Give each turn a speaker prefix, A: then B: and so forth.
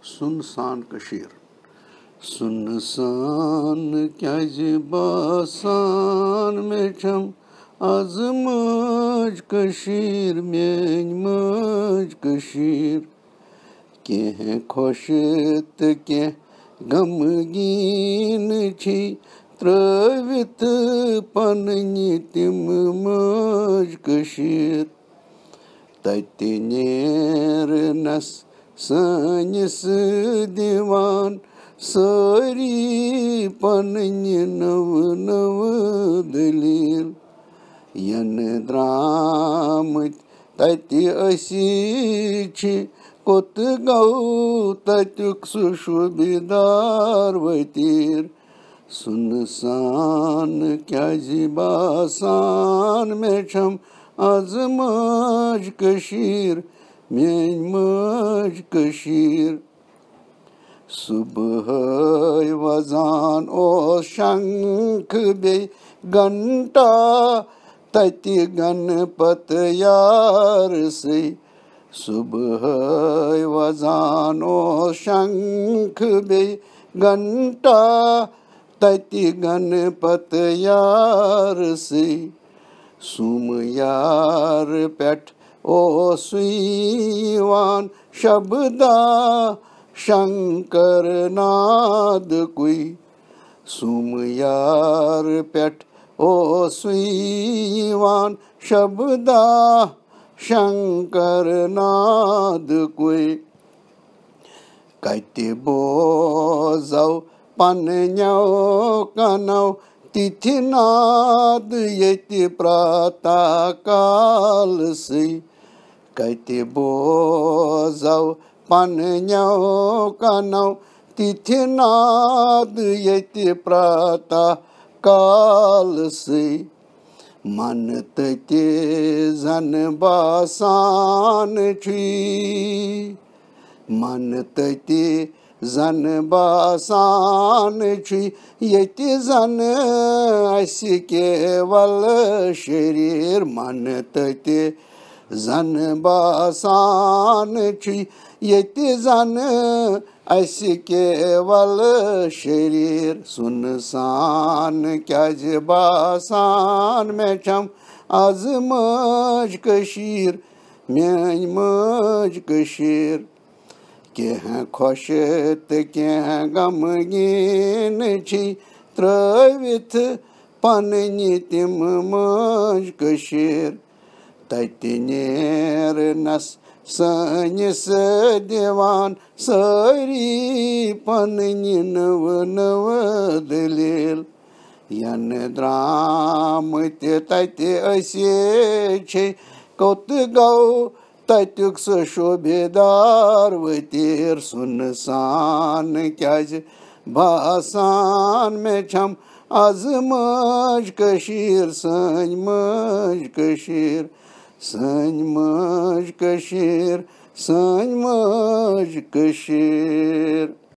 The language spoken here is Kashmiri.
A: Sunsan Kashir. Sunsan basan mecham az Maeji-Kashir Maeji-Kashir keh khoshet keh gamgin chi travit panni tim Maeji-Kashir tatiner nas sanis divan sari panni nav dalil yan dramit tati asichi kot gau tatuk sushubidar vatir Sunsan basan mecham az Maeji-Kashir Maeji-Kashir Subh vazan o shank bey ganta tati ganpat yar se Subh vazan o shank bey ganta tati ganpat yar se Sum yar pet o suivan shabda Shankar naad koi Sum yar pet o suivan shabda Shankar naad koi Kaite bozau panyau kanau tithi naad yeti prata kal se Kaite bozau panyau kanau tithi naad yeti prata kal se man tati zan basan chi man tati zan basan chi yeti zan asi keval sharir man tati zan basan chi yeti zan asi keval sharir Sunsan basan mecham az Maeji-Kashir Maeji-Kashir keh khoshet keh gamgin chi travit panni tim Maeji-Kashir tatiner nas sanis divan sari panni nav dalil yan dramit tati asichi kot gau tatuk sushubidar vatir Sunsan basan mecham az Maeji-Kashir Maeji-Kashir Maeji-Kashir Maeji-Kashir